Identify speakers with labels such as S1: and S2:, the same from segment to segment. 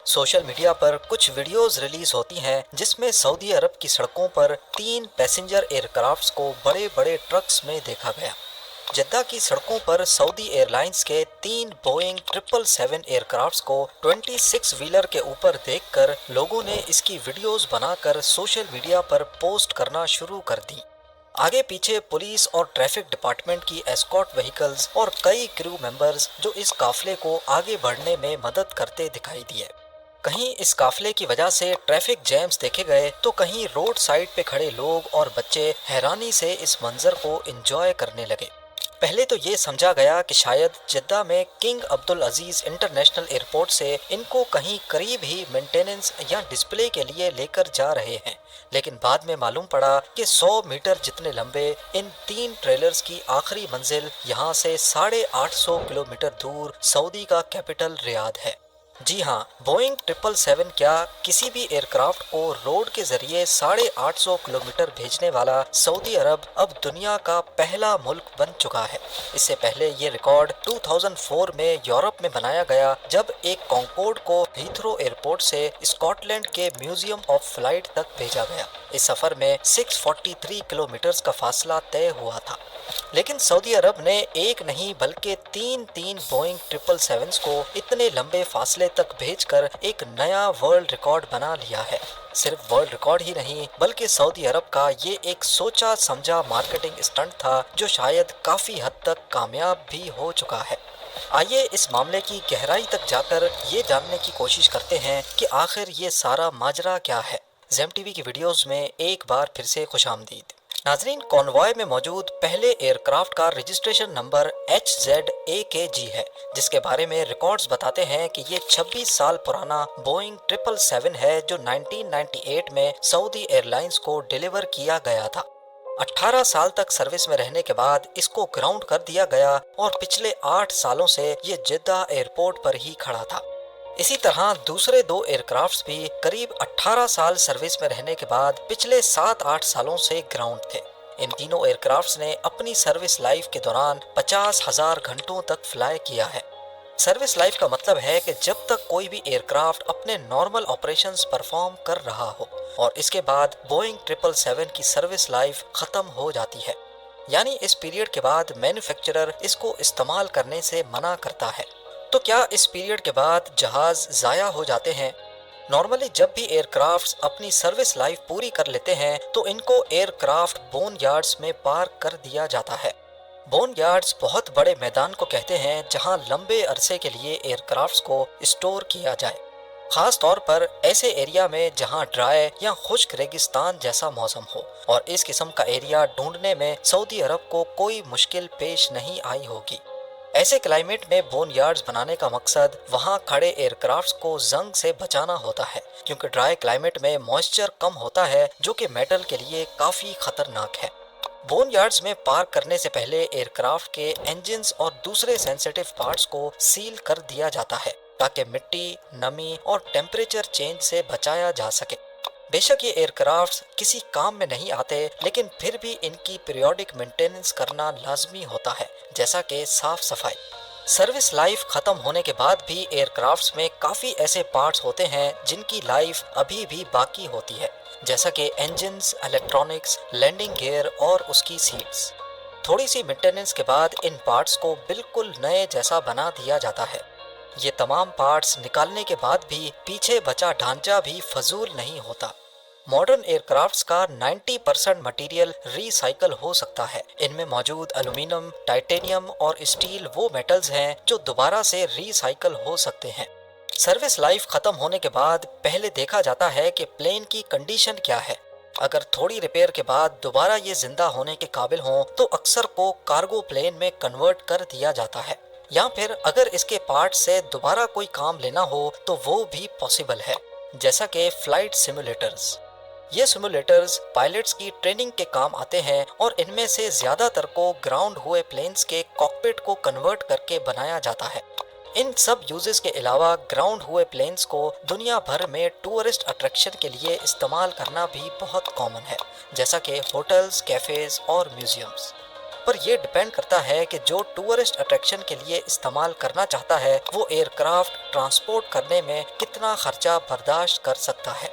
S1: Social media پر کچھ videos release ہوتی ہیں جس میں سعودی عرب کی سڑکوں پر 3 پیسنجر ایئر کرافٹس کو بڑے بڑے ٹرکس میں دیکھا گیا۔ جدہ کی سڑکوں پر سعودی ایئر لائنز کے 3 بوئنگ 777 ایئر کرافٹس کو 26 ویلر کے اوپر دیکھ کر لوگوں نے اس کی ویڈیوز بنا کر سوشل میڈیا پر پوسٹ کرنا شروع کر دی۔ آگے پیچھے پولیس اور ٹریفک ڈپارٹمنٹ کی ایسکارٹ وہیکلز اور کئی کرو ممبرز جو اس قافلے کو آگے بڑھنے میں مدد کرتے دکھائی دیے۔ کہیں اس قافلے کی وجہ سے ٹریفک جیمز دیکھے گئے تو کہیں روڈ سائڈ پہ کھڑے لوگ اور بچے حیرانی سے اس منظر کو انجوائے کرنے لگے۔ پہلے تو یہ سمجھا گیا کہ شاید جدہ میں کنگ عبدالعزیز انٹرنیشنل ایئرپورٹ سے ان کو کہیں قریب ہی مینٹیننس یا ڈسپلے کے لیے لے کر جا رہے ہیں، لیکن بعد میں معلوم پڑا کہ 100 میٹر جتنے لمبے ان 3 ٹریلرز کی آخری منزل یہاں سے 850 کلومیٹر دور سعودی کا کیپٹل ریاض ہے۔ جی ہاں، بوئنگ 777 کیا کسی بھی ایئر کرافٹ کو روڈ کے ذریعے 850 کلومیٹر بھیجنے والا سعودی عرب اب دنیا کا پہلا ملک بن چکا ہے۔ اس سے پہلے یہ ریکارڈ 2004 میں یورپ میں بنایا گیا جب ایک کانکورڈ کو ہیتھرو ایئرپورٹ سے اسکاٹ لینڈ کے میوزیم آف فلائٹ تک بھیجا گیا۔ اس سفر میں 643 کلومیٹرز کا فاصلہ طے ہوا تھا۔ لیکن سعودی عرب نے ایک نہیں بلکہ تین بوئنگ 777 کو اتنے لمبے فاصلے تک بھیج کر ایک نیا ورلڈ ریکارڈ بنا لیا ہے۔ صرف ورلڈ ریکارڈ ہی نہیں بلکہ سعودی عرب کا یہ ایک سوچا سمجھا مارکیٹنگ اسٹنٹ تھا جو شاید کافی حد تک کامیاب بھی ہو چکا ہے۔ آئیے اس معاملے کی گہرائی تک جا کر یہ جاننے کی کوشش کرتے ہیں کہ آخر یہ سارا ماجرا کیا ہے۔ زیم ٹی وی کی ویڈیوز میں ایک بار پھر سے خوش آمدید۔ ناظرین، کانوائے میں موجود پہلے ایئر کرافٹ کا رجسٹریشن نمبر HZAKG ہے، جس کے بارے میں ریکارڈز بتاتے ہیں کہ یہ 26 سال پرانا بوئنگ 777 ہے جو 1998 میں سعودی ایئر لائنز کو ڈیلیور کیا گیا تھا۔ 18 سال تک سروس میں رہنے کے بعد اس کو گراؤنڈ کر دیا گیا اور پچھلے 8 سالوں سے یہ جدہ ایئرپورٹ پر ہی کھڑا تھا۔ اسی طرح دوسرے 2 ایئر کرافٹس بھی قریب 18 سال سروس میں رہنے کے بعد پچھلے 7-8 سالوں سے گراؤنڈ تھے۔ ان تینوں ایئر کرافٹس نے اپنی سروس لائف کے دوران 50,000 گھنٹوں تک فلائی کیا ہے۔ سروس لائف کا مطلب ہے کہ جب تک کوئی بھی ایئر کرافٹ اپنے نارمل آپریشنز پرفارم کر رہا ہو اور اس کے بعد بوئنگ 777 کی سروس لائف ختم ہو جاتی ہے، یعنی اس پیریڈ کے بعد مینوفیکچرر اس کو استعمال کرنے سے منع کرتا ہے۔ تو کیا اس پیریڈ کے بعد جہاز ضائع ہو جاتے ہیں؟ نارملی جب بھی ایئر کرافٹس اپنی سروس لائف پوری کر لیتے ہیں تو ان کو ایئر کرافٹ بون یارڈز میں پارک کر دیا جاتا ہے۔ بون یارڈز بہت بڑے میدان کو کہتے ہیں جہاں لمبے عرصے کے لیے ایئر کرافٹس کو اسٹور کیا جائے، خاص طور پر ایسے ایریا میں جہاں ڈرائی یا خشک ریگستان جیسا موسم ہو، اور اس قسم کا ایریا ڈھونڈنے میں سعودی عرب کو کوئی مشکل پیش نہیں آئی ہوگی۔ ایسے کلائمیٹ میں بون یارڈز بنانے کا مقصد وہاں کھڑے ایئر کرافٹس کو زنگ سے بچانا ہوتا ہے، کیونکہ ڈرائی کلائمیٹ میں موئسچر کم ہوتا ہے جو کہ میٹل کے لیے کافی خطرناک ہے۔ بون یارڈز میں پارک کرنے سے پہلے ایئر کرافٹ کے انجنز اور دوسرے سینسیٹیو پارٹس کو سیل کر دیا جاتا ہے تاکہ مٹی، نمی اور ٹیمپریچر چینج سے بچایا جا سکے۔ بے شک یہ ایئر کرافٹس کسی کام میں نہیں آتے، لیکن پھر بھی ان کی پیریوڈک مینٹیننس کرنا لازمی ہوتا ہے، جیسا کہ صاف صفائی۔ سروس لائف ختم ہونے کے بعد بھی ایئر کرافٹس میں کافی ایسے پارٹس ہوتے ہیں جن کی لائف ابھی بھی باقی ہوتی ہے، جیسا کہ انجنز، الیکٹرانکس، لینڈنگ گیئر اور اس کی سیٹس۔ تھوڑی سی مینٹیننس کے بعد ان پارٹس کو بالکل نئے جیسا بنا دیا جاتا ہے۔ یہ تمام پارٹس نکالنے کے بعد بھی پیچھے بچا ڈھانچہ بھی فضول نہیں ہوتا۔ ماڈرن ایئر کرافٹس کا 90% مٹیریل ری سائیکل ہو سکتا ہے۔ ان میں موجود الومینیم، ٹائٹینیم اور اسٹیل وہ میٹلز ہیں جو دوبارہ سے ری سائیکل ہو سکتے ہیں۔ سروس لائف ختم ہونے کے بعد پہلے دیکھا جاتا ہے کہ پلین کی کنڈیشن کیا ہے۔ اگر تھوڑی ریپیئر کے بعد دوبارہ یہ زندہ ہونے کے قابل ہوں تو اکثر کو کارگو پلین میں کنورٹ کر دیا جاتا ہے، یا پھر اگر اس کے پارٹ سے دوبارہ کوئی کام لینا ہو تو وہ بھی پاسبل ہے، جیسا کہ فلائٹ سیمولیٹرز۔ یہ سیمولیٹرز پائلٹس کی ٹریننگ کے کام آتے ہیں اور ان میں سے زیادہ تر کو گراؤنڈ ہوئے پلینز کے کاکپٹ کو کنورٹ کر کے بنایا جاتا ہے۔ ان سب یوزز کے علاوہ گراؤنڈ ہوئے پلینز کو دنیا بھر میں ٹورسٹ اٹریکشن کے لیے استعمال کرنا بھی بہت کامن ہے، جیسا کہ ہوٹلز، کیفیز اور میوزیمز۔ پر یہ ڈیپینڈ کرتا ہے کہ جو ٹورسٹ اٹریکشن کے لیے استعمال کرنا چاہتا ہے وہ ایئر کرافٹ ٹرانسپورٹ کرنے میں کتنا خرچہ برداشت کر سکتا ہے۔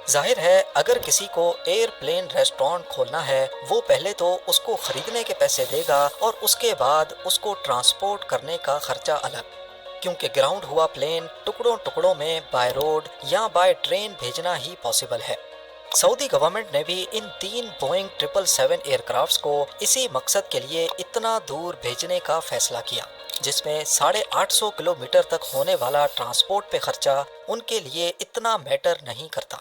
S1: ظاہر ہے اگر کسی کو ایئر پلین ریسٹورانٹ کھولنا ہے وہ پہلے تو اس کو خریدنے کے پیسے دے گا اور اس کے بعد اس کو ٹرانسپورٹ کرنے کا خرچہ الگ، کیونکہ گراؤنڈ ہوا پلین ٹکڑوں ٹکڑوں میں بائی روڈ یا بائی ٹرین بھیجنا ہی پاسبل ہے۔ سعودی گورنمنٹ نے بھی ان 3 بوئنگ 777 ایئر کرافٹس کو اسی مقصد کے لیے اتنا دور بھیجنے کا فیصلہ کیا، جس میں 850 کلومیٹر تک ہونے والا ٹرانسپورٹ پہ خرچہ ان کے لیے اتنا میٹر نہیں کرتا۔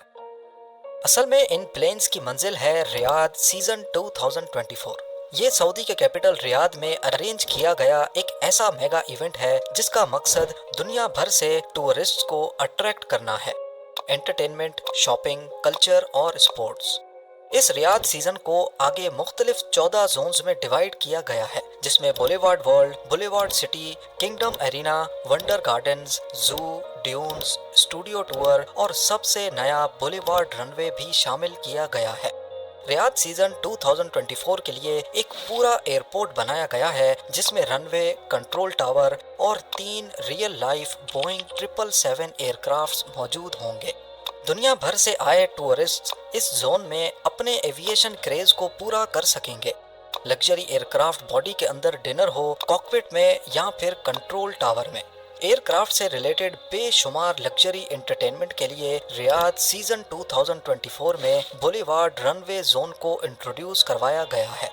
S1: اصل میں ان پلینز کی منزل ہے ریاض سیزن 2024۔ یہ سعودی کے کیپٹل ریاض میں ارینج کیا گیا ایک ایسا میگا ایونٹ ہے جس کا مقصد دنیا بھر سے ٹورسٹ کو اٹریکٹ کرنا ہے، انٹرٹینمنٹ، شاپنگ، کلچر اور اسپورٹس۔ اس ریاض سیزن کو آگے مختلف 14 زونز میں ڈیوائیڈ کیا گیا ہے، جس میں boulevard world, boulevard city, kingdom arena, wonder gardens, zoo, dunes, studio tour اور سب سے نیا بولیوارڈ رن وے بھی شامل کیا گیا ہے۔ ریاض سیزن 2024 کے لیے ایک پورا ایئرپورٹ بنایا گیا ہے جس میں رن وے، کنٹرول ٹاور اور 3 real life Boeing 777 aircrafts موجود ہوں گے۔ دنیا بھر سے آئے ٹورسٹ اس زون میں اپنے ایویشن کریز کو پورا کر سکیں گے۔ لگژری ایئر کرافٹ باڈی کے اندر ڈنر ہو، کاکپٹ میں یا پھر کنٹرول ٹاور میں، ایئر کرافٹ سے ریلیٹڈ بے شمار لگژری انٹرٹینمنٹ کے لیے ریاض سیزن 2024 میں بولیوارڈ رن وے زون کو انٹروڈیوس کروایا گیا ہے۔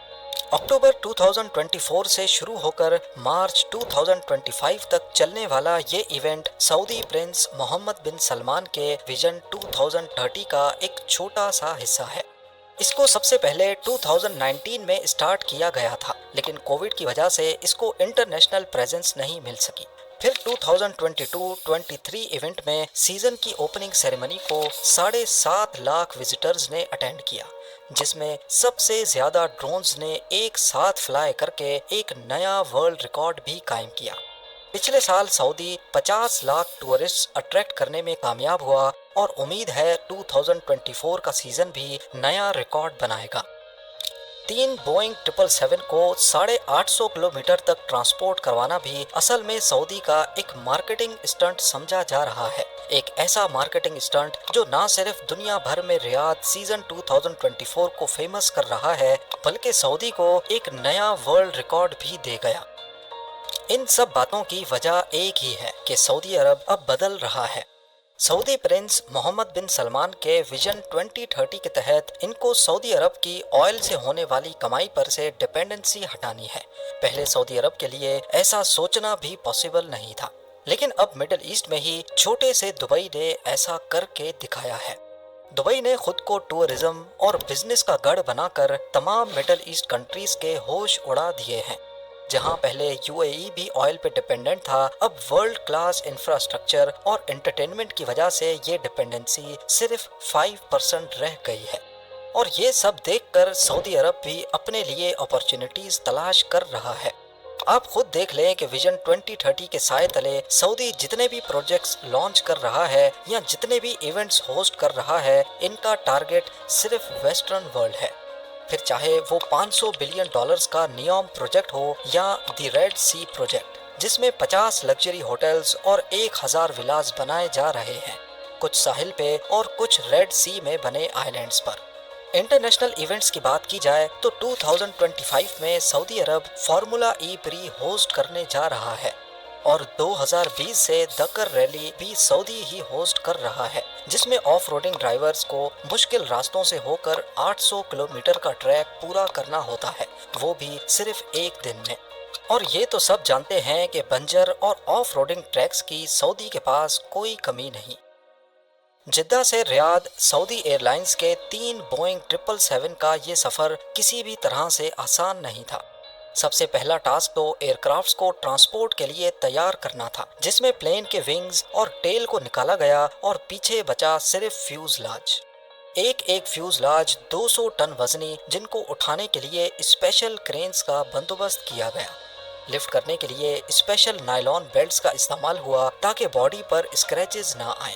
S1: اکتوبر 2024 سے شروع ہو کر مارچ 2025 تک چلنے والا یہ ایونٹ سعودی پرنس محمد بن سلمان کے ویژن 2030 کا ایک چھوٹا سا حصہ ہے۔ اس کو سب سے پہلے 2019 میں اسٹارٹ کیا گیا تھا، لیکن کووڈ کی وجہ سے اس کو انٹرنیشنل پریزنس نہیں مل سکی۔ پھر 2022-23 ایونٹ میں سیزن کی اوپننگ سیریمنی کو 7.5 لاکھ وزٹرز نے اٹینڈ کیا، جس میں سب سے زیادہ ڈرونز نے ایک ساتھ فلائی کر کے ایک نیا ورلڈ ریکارڈ بھی قائم کیا۔ پچھلے سال سعودی 50 لاکھ ٹورسٹ اٹریکٹ کرنے میں کامیاب ہوا اور امید ہے 2024 کا سیزن بھی نیا ریکارڈ بنائے گا۔ 3 بوئنگ 777 کو 850 کلومیٹر تک ٹرانسپورٹ کروانا بھی اصل میں سعودی کا ایک مارکیٹنگ اسٹنٹ سمجھا جا رہا ہے، ایک ایسا مارکیٹنگ اسٹنٹ جو نہ صرف دنیا بھر میں ریاض سیزن 2024 کو فیمس کر رہا ہے بلکہ سعودی کو ایک نیا ورلڈ ریکارڈ بھی دے گیا۔ ان سب باتوں کی وجہ ایک ہی ہے کہ سعودی عرب اب بدل رہا ہے۔ سعودی پرنس محمد بن سلمان کے ویژن 2030 کے تحت ان کو سعودی عرب کی آئل سے ہونے والی کمائی پر سے ڈپینڈنسی ہٹانی ہے۔ پہلے سعودی عرب کے لیے ایسا سوچنا بھی پاسبل نہیں تھا، لیکن اب مڈل ایسٹ میں ہی چھوٹے سے دبئی نے ایسا کر کے دکھایا ہے۔ دبئی نے خود کو ٹورزم اور بزنس کا گڑھ بنا کر تمام مڈل ایسٹ کنٹریز کے ہوش اڑا دیے ہیں۔ جہاں پہلے UAE بھی آئل پہ ڈپینڈنٹ تھا، اب ورلڈ کلاس انفراسٹرکچر اور انٹرٹینمنٹ کی وجہ سے یہ ڈپینڈنسی صرف 5% رہ گئی ہے، اور یہ سب دیکھ کر سعودی عرب بھی اپنے لیے اپرچونٹیز تلاش کر رہا ہے۔ آپ خود دیکھ لیں کہ ویژن 2030 کے سائے تلے سعودی جتنے بھی پروجیکٹس لانچ کر رہا ہے یا جتنے بھی ایونٹس ہوسٹ کر رہا ہے، ان کا ٹارگٹ صرف ویسٹرن ورلڈ ہے، پھر چاہے وہ $500 بلین کا نیوم پروجیکٹ ہو یا دی ریڈ سی پروجیکٹ، جس میں 50 لگژری ہوٹلز اور 1000 ولاز بنائے جا رہے ہیں، کچھ ساحل پہ اور کچھ ریڈ سی میں بنے آئی لینڈز پر۔ انٹرنیشنل ایونٹس کی بات کی جائے تو 2025 میں سعودی عرب فارمولا ای پری ہوسٹ کرنے جا رہا ہے، اور 2020 سے دکر ریلی بھی سعودی ہی ہوسٹ کر رہا ہے، جس میں آف روڈنگ ڈرائیورز کو مشکل راستوں سے ہو کر 800 کلومیٹر کا ٹریک پورا کرنا ہوتا ہے، وہ بھی صرف ایک دن میں۔ اور یہ تو سب جانتے ہیں کہ بنجر اور آف روڈنگ ٹریکس کی سعودی کے پاس کوئی کمی نہیں۔ جدہ سے ریاض سعودی ایئر لائنز کے 3 بوئنگ 777 کا یہ سفر کسی بھی طرح سے آسان نہیں تھا۔ سب سے پہلا ٹاسک تو ایئر کرافٹس کو ٹرانسپورٹ کے لیے تیار کرنا تھا، جس میں پلین کے ونگز اور ٹیل کو نکالا گیا اور پیچھے بچا صرف فیوزلاج۔ ایک فیوزلاج 200 ٹن وزنی، جن کو اٹھانے کے لیے اسپیشل کرینز کا بندوبست کیا گیا۔ لفٹ کرنے کے لیے اسپیشل نائلون بیلٹس کا استعمال ہوا تاکہ باڈی پر اسکریچز نہ آئیں۔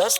S1: 10